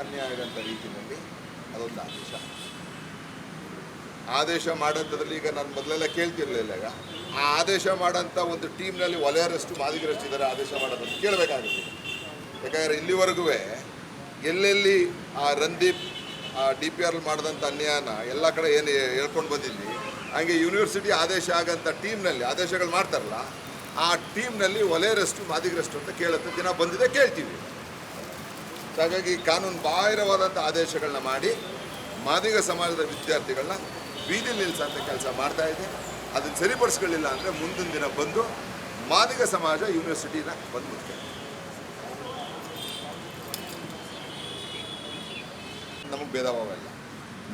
ಆಗಂತ ರೀತಿಯಲ್ಲಿ ಅದೊಂದು ಆದೇಶ ಮಾಡೋಂಥದ್ರಲ್ಲಿ ಈಗ ನಾನು ಮೊದಲೆಲ್ಲ ಕೇಳ್ತಿರ್ಲಿಲ್ಲ. ಈಗ ಆ ಆದೇಶ ಮಾಡೋಂಥ ಒಂದು ಟೀಮ್ನಲ್ಲಿ ವಲಯರಷ್ಟು ಮಾದಿಗರಷ್ಟು ಇದ್ದಾರೆ ಆದೇಶ ಮಾಡೋದಂತ ಕೇಳಬೇಕಾಗುತ್ತೆ. ಯಾಕಂದರೆ ಇಲ್ಲಿವರೆಗೂ ಎಲ್ಲೆಲ್ಲಿ ಆ ರಂದೀಪ್ DPR ಮಾಡಿದಂಥ ಅನ್ಯಾಯನ ಎಲ್ಲ ಕಡೆ ಏನು ಹೇಳ್ಕೊಂಡು ಬಂದಿದ್ವಿ, ಹಂಗೆ ಯೂನಿವರ್ಸಿಟಿ ಆದೇಶ ಆಗೋಂಥ ಟೀಮ್ನಲ್ಲಿ ಆದೇಶಗಳು ಮಾಡ್ತಾರಲ್ಲ, ಆ ಟೀಮ್ನಲ್ಲಿ ವಲಯರಷ್ಟು ಮಾದಿಗರಷ್ಟು ಅಂತ ಕೇಳುತ್ತೆ ದಿನ ಬಂದಿದೆ, ಕೇಳ್ತೀವಿ. ಹಾಗಾಗಿ ಕಾನೂನು ಬಾಹಿರವಾದಂಥ ಆದೇಶಗಳನ್ನ ಮಾಡಿ ಮಾದಿಗ ಸಮಾಜದ ವಿದ್ಯಾರ್ಥಿಗಳನ್ನ ಬೀದಿ ನಿಲ್ಲಿಸೋಂಥ ಕೆಲಸ ಮಾಡ್ತಾಯಿದೆ. ಅದನ್ನು ಸರಿಪಡಿಸ್ಕೊಳ್ಳಿಲ್ಲ ಅಂದರೆ ಮುಂದಿನ ದಿನ ಬಂದು ಮಾದಿಗ ಸಮಾಜ ಯೂನಿವರ್ಸಿಟಿನ ಬಂದು ಮುಖ್ಯ. ನಮಗೆ ಭೇದ ಭಾವ ಇಲ್ಲ.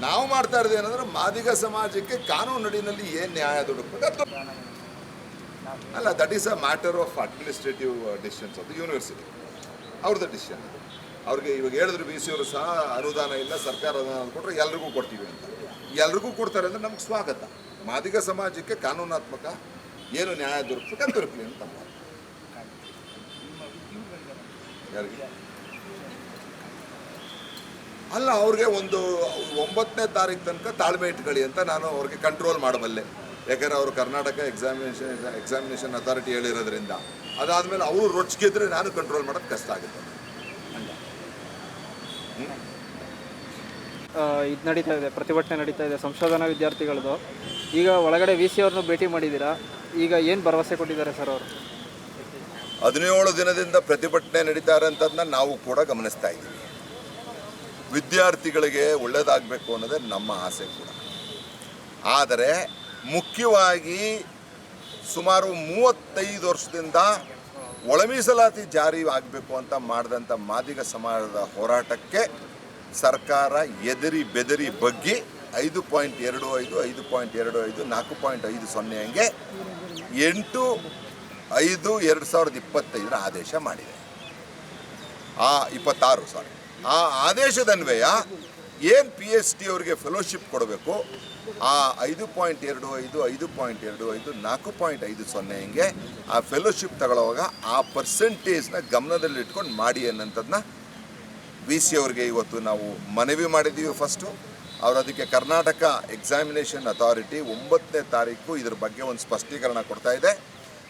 ನಾವು ಮಾಡ್ತಾ ಇರೋದು ಏನಂದ್ರೆ ಮಾದಿಗ ಸಮಾಜಕ್ಕೆ ಕಾನೂನು ಅಡಿನಲ್ಲಿ ಏನು ನ್ಯಾಯ ದೊರಕಬೇಕು ಅಲ್ಲ, that is a matter of administrative decisions of the university. ಅವ್ರದ್ದು ಡಿಸಿಷನ್. ಅವ್ರಿಗೆ ಇವಾಗ ಹೇಳಿದ್ರು BC ಅವರು ಸಹ ಅನುದಾನ ಇಲ್ಲ, ಸರ್ಕಾರ ಅನುದಾನ ಕೊಟ್ಟರೆ ಎಲ್ರಿಗೂ ಕೊಡ್ತೀವಿ ಅಂತ. ಎಲ್ರಿಗೂ ಕೊಡ್ತಾರೆ ಅಂದರೆ ನಮ್ಗೆ ಸ್ವಾಗತ. ಮಾದಿಗ ಸಮಾಜಕ್ಕೆ ಕಾನೂನಾತ್ಮಕ ಏನು ನ್ಯಾಯ ದೊರಕಬೇಕು ದೊರಕಲಿ ಅಂತ. ಯಾರಿಗೆ ಅಲ್ಲ, ಅವ್ರಿಗೆ ಒಂದು 9ನೇ ತಾರೀಕು ತನಕ ತಾಳ್ಮೆ ಇಟ್ಕೊಳ್ಳಿ ಅಂತ ನಾನು ಅವ್ರಿಗೆ ಕಂಟ್ರೋಲ್ ಮಾಡಬಲ್ಲೆ. ಯಾಕಂದರೆ ಅವರು ಕರ್ನಾಟಕ ಎಕ್ಸಾಮಿನೇಷನ್ ಅಥಾರಿಟಿ ಹೇಳಿರೋದ್ರಿಂದ. ಅದಾದಮೇಲೆ ಅವರು ರೊಚ್ಚಿಗೆದ್ರೆ ನಾನು ಕಂಟ್ರೋಲ್ ಮಾಡೋದು ಕಷ್ಟ ಆಗುತ್ತೆ. ಇದು ನಡೀತಾ ಇದೆ, ಪ್ರತಿಭಟನೆ ನಡೀತಾ ಇದೆ ಸಂಶೋಧನಾ ವಿದ್ಯಾರ್ಥಿಗಳದ್ದು. ಈಗ ಒಳಗಡೆ VC ಅವ್ರನ್ನ ಭೇಟಿ ಮಾಡಿದ್ದೀರಾ, ಈಗ ಏನು ಭರವಸೆ ಕೊಟ್ಟಿದ್ದಾರೆ ಸರ್ ಅವರು? 17 ದಿನದಿಂದ ಪ್ರತಿಭಟನೆ ನಡೀತಾ ಇರೋಂಥದ್ದನ್ನ ನಾವು ಕೂಡ ಗಮನಿಸ್ತಾ ಇದ್ದೀವಿ. ವಿದ್ಯಾರ್ಥಿಗಳಿಗೆ ಒಳ್ಳೆಯದಾಗಬೇಕು ಅನ್ನೋದೇ ನಮ್ಮ ಆಸೆ ಕೂಡ. ಆದರೆ ಮುಖ್ಯವಾಗಿ ಸುಮಾರು 35 ವರ್ಷದಿಂದ ಒಳ ಮೀಸಲಾತಿ ಜಾರಿ ಆಗಬೇಕು ಅಂತ ಮಾಡಿದಂಥ ಮಾದಿಗ ಸಮಾಜದ ಹೋರಾಟಕ್ಕೆ ಸರ್ಕಾರ ಎದರಿ ಬೆದರಿ ಬಗ್ಗಿ 5.25, 5.25, 4.50 ಹಂಗೆ 8/5/2025 ಆದೇಶ ಮಾಡಿದೆ. 26 ಆ ಆದೇಶದನ್ವಯ ಏನು PhD ಅವರಿಗೆ ಫೆಲೋಶಿಪ್ ಕೊಡಬೇಕು, ಆ 5.25, 5.25, 4.50 ಹಂಗೆ ಆ ಫೆಲೋಶಿಪ್ ತಗೊಳ್ಳುವಾಗ ಆ ಪರ್ಸೆಂಟೇಜ್ನ ಗಮನದಲ್ಲಿಟ್ಕೊಂಡು ಮಾಡಿ ಅನ್ನೋಂಥದ್ದನ್ನ VC ಅವ್ರಿಗೆ ಇವತ್ತು ನಾವು ಮನವಿ ಮಾಡಿದ್ದೀವಿ. ಫಸ್ಟು ಅವರು ಅದಕ್ಕೆ ಕರ್ನಾಟಕ ಎಕ್ಸಾಮಿನೇಷನ್ ಅಥಾರಿಟಿ 9ನೇ ತಾರೀಕು ಇದ್ರ ಬಗ್ಗೆ ಒಂದು ಸ್ಪಷ್ಟೀಕರಣ ಕೊಡ್ತಾ ಇದೆ.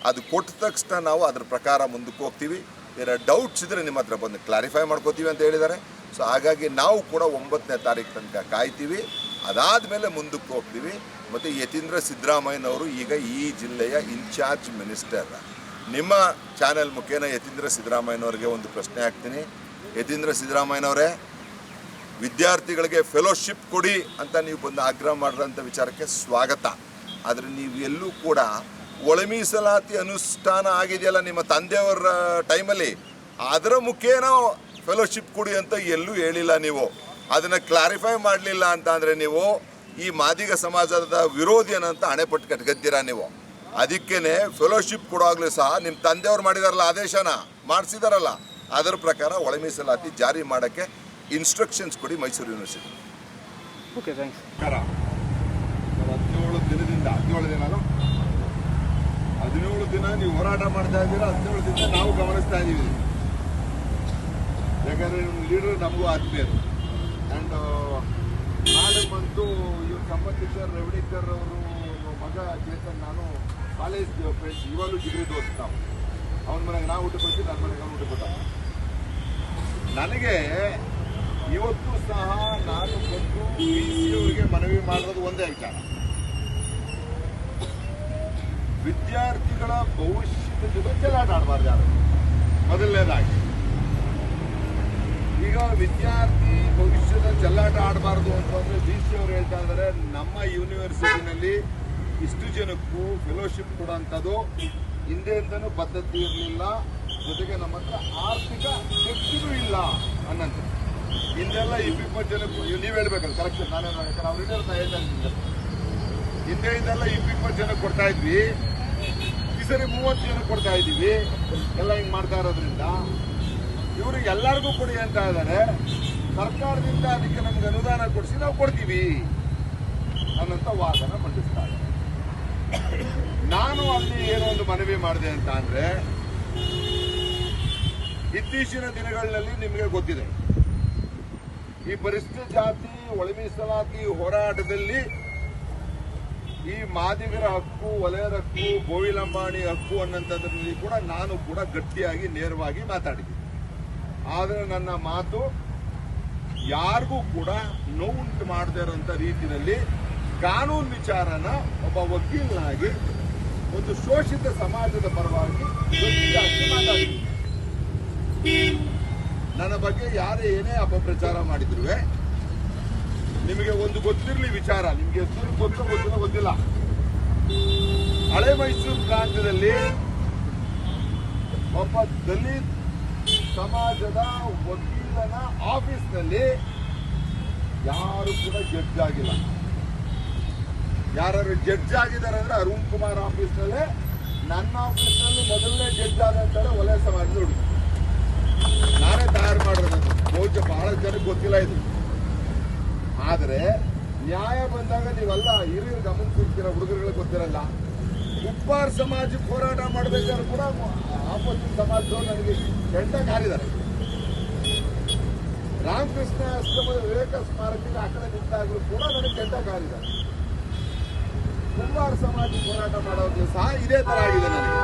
ಅದು ಕೊಟ್ಟ ತಕ್ಷಣ ನಾವು ಅದ್ರ ಪ್ರಕಾರ ಮುಂದಕ್ಕೆ ಹೋಗ್ತೀವಿ. ಏನೋ ಡೌಟ್ಸ್ ಇದ್ದರೆ ನಿಮ್ಮ ಹತ್ರ ಬಂದು ಕ್ಲಾರಿಫೈ ಮಾಡ್ಕೋತೀವಿ ಅಂತ ಹೇಳಿದ್ದಾರೆ. ಸೊ ಹಾಗಾಗಿ ನಾವು ಕೂಡ 9ನೇ ತಾರೀಕು ತನಕ ಕಾಯ್ತೀವಿ. ಅದಾದಮೇಲೆ ಮುಂದಕ್ಕೆ ಹೋಗ್ತೀವಿ. ಮತ್ತು ಯತೀಂದ್ರ ಸಿದ್ದರಾಮಯ್ಯನವರು ಈಗ ಈ ಜಿಲ್ಲೆಯ ಇನ್ಚಾರ್ಜ್ ಮಿನಿಸ್ಟರ್. ನಿಮ್ಮ ಚಾನೆಲ್ ಮುಖೇನ ಯತೀಂದ್ರ ಸಿದ್ದರಾಮಯ್ಯನವ್ರಿಗೆ ಒಂದು ಪ್ರಶ್ನೆ ಹಾಕ್ತೀನಿ. ಯತೀಂದ್ರ ಸಿದ್ದರಾಮಯ್ಯನವರೇ, ವಿದ್ಯಾರ್ಥಿಗಳಿಗೆ ಫೆಲೋಶಿಪ್ ಕೊಡಿ ಅಂತ ನೀವು ಬಂದು ಆಗ್ರಹ ಮಾಡಿರೋಂಥ ವಿಚಾರಕ್ಕೆ ಸ್ವಾಗತ. ಆದರೆ ನೀವು ಎಲ್ಲೂ ಕೂಡ ಒಳ ಮೀಸಲಾತಿ ಅನುಷ್ಠಾನ ಆಗಿದೆಯಲ್ಲ ನಿಮ್ಮ ತಂದೆಯವರ ಟೈಮಲ್ಲಿ, ಅದರ ಮುಖೇನ ಫೆಲೋಶಿಪ್ ಕೊಡಿ ಅಂತ ಎಲ್ಲೂ ಹೇಳಿಲ್ಲ. ನೀವು ಅದನ್ನು ಕ್ಲಾರಿಫೈ ಮಾಡಲಿಲ್ಲ ಅಂತ ಅಂದರೆ ನೀವು ಈ ಮಾದಿಗ ಸಮಾಜದ ವಿರೋಧಿ ಅನ್ನೋಂಥ ಹಣೆಪಟ್ಟು ಕಟ್ಕೊತೀರಾ ನೀವು. ಅದಕ್ಕೇ ಫೆಲೋಶಿಪ್ ಕೊಡುವಾಗಲೂ ಸಹ ನಿಮ್ಮ ತಂದೆಯವ್ರು ಮಾಡಿದಾರಲ್ಲ, ಆದೇಶನ ಮಾಡಿಸಿದಾರಲ್ಲ, ಅದರ ಪ್ರಕಾರ ಒಳ ಮೀಸಲಾತಿ ಜಾರಿ ಮಾಡೋಕ್ಕೆ ಇನ್ಸ್ಟ್ರಕ್ಷನ್ಸ್ ಕೊಡಿ ಮೈಸೂರು ಯೂನಿವರ್ಸಿಟಿ. Okay, thanks. 17 ದಿನ ನೀವು ಹೋರಾಟ ಮಾಡ್ತಾ ಇದ್ದೀರಾ. 17 ದಿನ ನಾವು ಗಮನಿಸ್ತಾ ಇದ್ದೀವಿ. ಯಾಕಂದರೆ ನಿಮ್ಮ ಲೀಡರ್ ನಮಗೂ ಆತ್ಮೀಯರು. ಆ್ಯಂಡ್ ನಾಳೆ ಬಂದು ಇವ್ರ ಸಂಬಂಧಿಸಿದ ರೆವಡಿಕರ್ ಅವರು ಮಗ ಚೇತನ್, ನಾನು ಕಾಲೇಜ್ ಫ್ರೆಂಡ್ಸ್, ಇವಾಗಲೂ ಡಿಗ್ರಿ ಓದ್ತಾವೆ. ಅವನ ಮನೆಗೆ ನಾವು ಊಟ ಕೊಡ್ತೀವಿ, ನನ್ನ ಮನೆಗೆ ಅವ್ನು ಊಟ ಕೊಟ್ಟ. ನನಗೆ ಇವತ್ತು ಸಹ ನಾನು ಬಂದು VC ಅವರಿಗೆ ಮನವಿ ಮಾಡೋದು ಒಂದೇ ವಿಚಾರ, ವಿದ್ಯಾರ್ಥಿಗಳ ಭವಿಷ್ಯದ ಜೊತೆ ಚೆಲ್ಲಾಟ ಆಡಬಾರ್ದು ಯಾರು. ಮೊದಲನೇದಾಗಿ ಈಗ ವಿದ್ಯಾರ್ಥಿ ಭವಿಷ್ಯದ ಚೆಲ್ಲಾಟ ಆಡಬಾರ್ದು ಅಂತಂದರೆ VC ಅವರು ಹೇಳ್ತಾ ಇದ್ದಾರೆ, ನಮ್ಮ ಯೂನಿವರ್ಸಿಟಿನಲ್ಲಿ ಇಷ್ಟು ಜನಕ್ಕೂ ಫೆಲೋಶಿಪ್ ಕೊಡೋಂಥದ್ದು ಹಿಂದೆಯಿಂದನೂ ಪದ್ಧತಿ ಇರಲಿಲ್ಲ. ಜೊತೆಗೆ ನಮ್ಮ ಹತ್ರ ಆರ್ಥಿಕ ಶಕ್ತಿನೂ ಇಲ್ಲ ಅನ್ನಂತ. ಹಿಂದೆಲ್ಲ 20 ಜನಕ್ಕೂ ನೀವು ಹೇಳ್ಬೇಕಲ್ಲ, ಕರೆಕ್ಷನ್ ನಾನೇನು, ಯಾಕಂದ್ರೆ ಅವ್ರು ಹೇಳ್ತಾ ಇದ್ದಾರೆ, ಹಿಂದೆಯಿಂದೆಲ್ಲ 20 ಜನಕ್ಕೆ ಕೊಡ್ತಾ ಇದ್ವಿ, ಈ ಸರಿ 30 ಜನಕ್ಕೆ ಕೊಡ್ತಾ ಇದ್ದೀವಿ. ಎಲ್ಲ ಹಿಂಗೆ ಮಾಡ್ತಾ ಇರೋದ್ರಿಂದ ಇವ್ರಿಗೆ ಎಲ್ಲರಿಗೂ ಕೊಡಿ ಅಂತ ಇದ್ದಾರೆ. ಸರ್ಕಾರದಿಂದ ಅದಕ್ಕೆ ನಮ್ಗೆ ಅನುದಾನ ಕೊಡಿಸಿ ನಾವು ಕೊಡ್ತೀವಿ ಅನ್ನೋಂಥ ವಾದನ ಮಂಡಿಸ್ತಾ ಇದ್ದಾರೆ. ನಾನು ಅಲ್ಲಿ ಏನೋ ಒಂದು ಮನವಿ ಮಾಡಿದೆ ಅಂತ ಅಂದರೆ, ಇತ್ತೀಚಿನ ದಿನಗಳಲ್ಲಿ ನಿಮಗೆ ಗೊತ್ತಿದೆ ಈ ಪರಿಶಿಷ್ಟ ಜಾತಿ ಒಳ ಮೀಸಲಾತಿ ಹೋರಾಟದಲ್ಲಿ ಈ ಮಾದಿಗರ ಹಕ್ಕು, ವಲಯದ ಹಕ್ಕು, ಬೋವಿ ಲಂಬಾಣಿ ಹಕ್ಕು ಅನ್ನೋಂಥದ್ರಲ್ಲಿ ಕೂಡ ನಾನು ಕೂಡ ಗಟ್ಟಿಯಾಗಿ ನೇರವಾಗಿ ಮಾತಾಡಿದ್ದೀನಿ. ಆದರೆ ನನ್ನ ಮಾತು ಯಾರಿಗೂ ಕೂಡ ನೋವುಂಟು ಮಾಡದೇ ಇರೋಂಥ ರೀತಿಯಲ್ಲಿ ಕಾನೂನು ವಿಚಾರನ ಒಬ್ಬ ವಕೀಲನಾಗಿ ಒಂದು ಶೋಷಿತ ಸಮಾಜದ ಪರವಾಗಿ ಗಟ್ಟಿಯಾಗಿ ಮಾತಾಡಿದ್ದೀನಿ. ನನ್ನ ಬಗ್ಗೆ ಯಾರೇ ಏನೇ ಅಪಪ್ರಚಾರ ಮಾಡಿದ್ರು ನಿಮಗೆ ಒಂದು ಗೊತ್ತಿರಲಿ ವಿಚಾರ, ನಿಮಗೆ ಹೆಸರು ಗೊತ್ತಿಲ್ಲ. ಹಳೆ ಮೈಸೂರು ಪ್ರಾಂತ್ಯದಲ್ಲಿ ಒಬ್ಬ ದಲಿತ ಸಮಾಜದ ವಕೀಲನ ಆಫೀಸ್ನಲ್ಲಿ ಯಾರು ಕೂಡ ಜಡ್ಜ್ ಆಗಿಲ್ಲ. ಯಾರು ಜಡ್ಜ್ ಆಗಿದ್ದಾರೆ ಅಂದ್ರೆ ಅರುಣ್ ಕುಮಾರ್ ಆಫೀಸ್ನಲ್ಲೇ, ನನ್ನ ಆಫೀಸ್ನಲ್ಲಿ ಮೊದಲನೇ ಜಡ್ಜ್ ಆದಂತಾರೆ ವಲಯ ಸಮಾಜದ ಹುಡುಗ. ನಾನೇ ತಯಾರು ಮಾಡಿರೋದು, ಬಹುಶಃ ಬಹಳ ಜನಕ್ಕೆ ಗೊತ್ತಿಲ್ಲ ಇದು. ಆದರೆ ನ್ಯಾಯ ಬಂದಾಗ ನೀವೆಲ್ಲ ಹಿರಿಯರು ಗಮನಿಸಿರ್ತೀರ, ಹುಡುಗರುಗಳಿಗೆ ಗೊತ್ತಿರಲ್ಲ. ಉಪ್ಪಾರ್ ಸಮಾಜಕ್ಕೆ ಹೋರಾಟ ಮಾಡಬೇಕಾದ್ರೆ ಕೂಡ ಆಪೋಸಿಟ್ ಸಮಾಜದವರು ನನಗೆ ಕೆಂಡ ಕಾರಿದ್ದಾರೆ. ರಾಮಕೃಷ್ಣ ಆಶ್ರಮದ ವಿವೇಕ ಸ್ಮಾರಕಕ್ಕೆ ಆ ಕಡೆ ನಿಂತಾಗಲೂ ಕೂಡ ನನಗೆ ಕೆಂಡ ಕಾರಿದ್ದಾರೆ. ಉಪ್ಪಾರ್ ಸಮಾಜಕ್ಕೆ ಹೋರಾಟ ಮಾಡೋವಾಗಲೂ ಸಹ ಇದೇ ತರ ಆಗಿದೆ ನನಗೆ.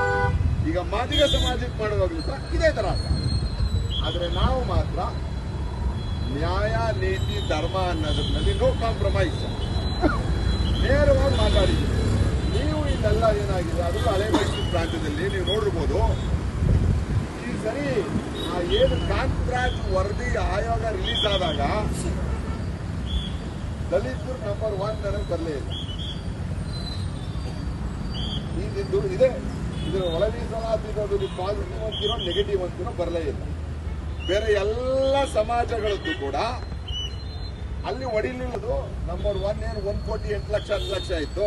ಈಗ ಮಾದಿಗ ಸಮಾಜಕ್ಕೆ ಮಾಡುವಾಗಲೂ ಸಹ ಇದೇ ತರ ಆಗಿದೆ. ಆದರೆ ನಾವು ಮಾತ್ರ ನ್ಯಾಯ, ನೀತಿ, ಧರ್ಮ ಅನ್ನೋದ್ರಲ್ಲಿ ನೋ ಕಾಂಪ್ರಮೈಸ್ ನೇರವಾಗಿ ಮಾತಾಡಿದ್ದೀವಿ. ನೀವು ಇದೆಲ್ಲ ಏನಾಗಿದೆ ಅದು ಹಳೆ ಮೈಸೂರು ಪ್ರಾಂತ್ಯದಲ್ಲಿ ನೀವು ನೋಡಿರ್ಬೋದು. ಈ ಸರಿ ಏನು ಕಾಂತರಾಜ್ ವರದಿ ಆಯೋಗ ರಿಲೀಸ್ ಆದಾಗ ದಲಿತರು ನಂಬರ್ 1 ನನಗೆ ಬರಲೇ ಇಲ್ಲ. ಇದು ಇದೆ, ಇದರ ಒಳ ಮೀಸಲಾತಿರೋದು ಪಾಸಿಟಿವ್ ಅಂತಿರೋ ನೆಗೆಟಿವ್ ಅಂತಿರೋ ಬರಲೇ ಇಲ್ಲ. ಬೇರೆ ಎಲ್ಲ ಸಮಾಜಗಳದ್ದು ಕೂಡ ಅಲ್ಲಿ ಹೊಡಿಲಿಲ್ಲದು ನಂಬರ್ 1 ಏನು 1,08,00,000 10 ಲಕ್ಷ ಇತ್ತು,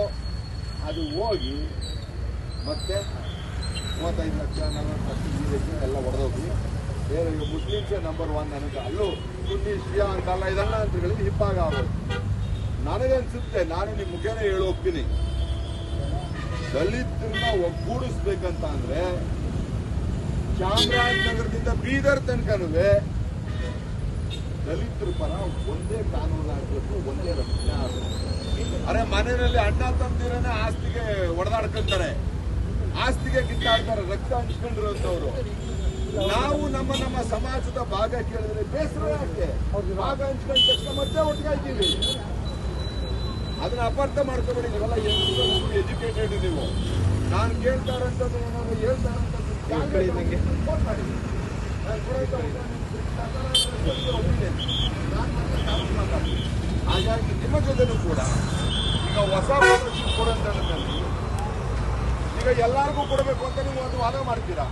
ಅದು ಹೋಗಿ ಮತ್ತೆ 35 ಲಕ್ಷ 40 ಲಕ್ಷ ಎಲ್ಲ ಹೊಡೆದೋಗಿ ಬೇರೆ ಮುಸ್ಲಿಮ್ಸೇ ನಂಬರ್ 1 ನನಗೆ. ಅಲ್ಲೂ ಸುನ್ನಿ ಶಿಯಾ ಅಂತಲ್ಲ ಇದೆಲ್ಲ ಅಂತ ಹೇಳಿದ್ರೆ ಹಿಪ್ಪಾಗ ಆಗೋದು. ನನಗನ್ಸುತ್ತೆ, ನಾನು ನಿಮ್ಮ ಮುಖೇನ ಹೇಳಿ ಹೋಗ್ತೀನಿ, ದಲಿತರನ್ನ ಒಗ್ಗೂಡಿಸ್ಬೇಕಂತ ಅಂದ್ರೆ ಚಾಮರಾಜನಗರದಿಂದ ಬೀದರ್ ತನಕನೂ ದಲಿತರ ಪರ ಒಂದೇ ಕಾನೂನು ಆಗಬೇಕು, ಒಂದೇ ರಕ್ಷಣೆ ಆಗಬೇಕು. ಅರೆ ಮನೆಯಲ್ಲಿ ಅಣ್ಣ ತಂದಿರನೇ ಆಸ್ತಿಗೆ ಹೊಡೆದಾಡ್ಕೊಂತಾರೆ, ಆಸ್ತಿಗೆ ಕಿತ್ತಾಡ್ತಾರೆ, ರಕ್ತ ಹಂಚ್ಕೊಂಡಿರೋಂಥವ್ರು. ನಾವು ನಮ್ಮ ಸಮಾಜದ ಭಾಗ ಕೇಳಿದ್ರೆ ಬೇಸರ ಯಾಕೆ? ಭಾಗ ಹಂಚ್ಕೊಂಡ ತಕ್ಷಣ ಮತ್ತೆ ಒಟ್ಟಿಗಾಯ್ತೀವಿ. ಅದನ್ನ ಅಪಾರ್ಥ ಮಾಡ್ಕೋಬೇಡಿ. ನೀವೆಲ್ಲ ಎಜುಕೇಟೆಡ್ ನೀವು. ನಾನು ಕೇಳ್ತಾ ಇರೋಂಥದ್ದು ಏನಾದ್ರು ಹೇಳ್ತಾ ಇರೋಂಥದ್ದು ಹಾಗಾಗಿ ನಿಮ್ಮ ಜೊತೆನೂ ಕೂಡ ಈಗ ಹೊಸ ಫೆಲೋಶಿಪ್ ಕೊಡೋಂಥದ್ದಲ್ಲಿ ಈಗ ಎಲ್ಲರಿಗೂ ಕೊಡಬೇಕು ಅಂತ ನೀವು ಒಂದು ವಾದ ಮಾಡ್ತೀರಾ.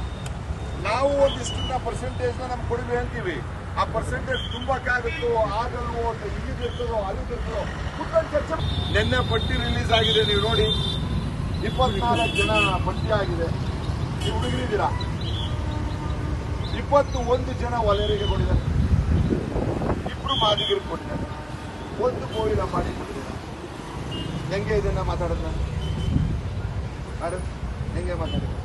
ನಾವು ಒಂದಿಷ್ಟನ್ನ ಪರ್ಸೆಂಟೇಜ್ನ ನಮ್ಗೆ ಕೊಡಬೇಕು ಅಂತೀವಿ. ಆ ಪರ್ಸೆಂಟೇಜ್ ತುಂಬಕ್ಕಾಗುತ್ತೋ ಆಗಲ್ವೋ, ಇಲ್ಲಿರ್ತದೋ ಅಲ್ಲಿರ್ತದೋ ಕೂತ್ಕೊಂಡು ಚರ್ಚೆ. ನಿನ್ನೆ ಪಟ್ಟಿ ರಿಲೀಸ್ ಆಗಿದೆ, ನೀವು ನೋಡಿ 24 ಜನ ಪಟ್ಟಿ ಆಗಿದೆ. ನೀವು ಹುಡುಗರಿದ್ದೀರಾ. 21 ಜನ ವಲಯರಿಗೆ ಕೊಟ್ಟಿದ್ದಾರೆ, 2 ಮಾದಿಗರಿಗೆ ಕೊಟ್ಟಿದ್ದಾರೆ, 1 ಬೋವಿ ಲಂಬಾಣಿ ಕೊಟ್ಟಿದ್ದಾರೆ. ಹೆಂಗೆ ಇದನ್ನ ಮಾತಾಡಿದ್ರೆ ಹೆಂಗೆ ಮಾತಾಡಿದ್ರೆ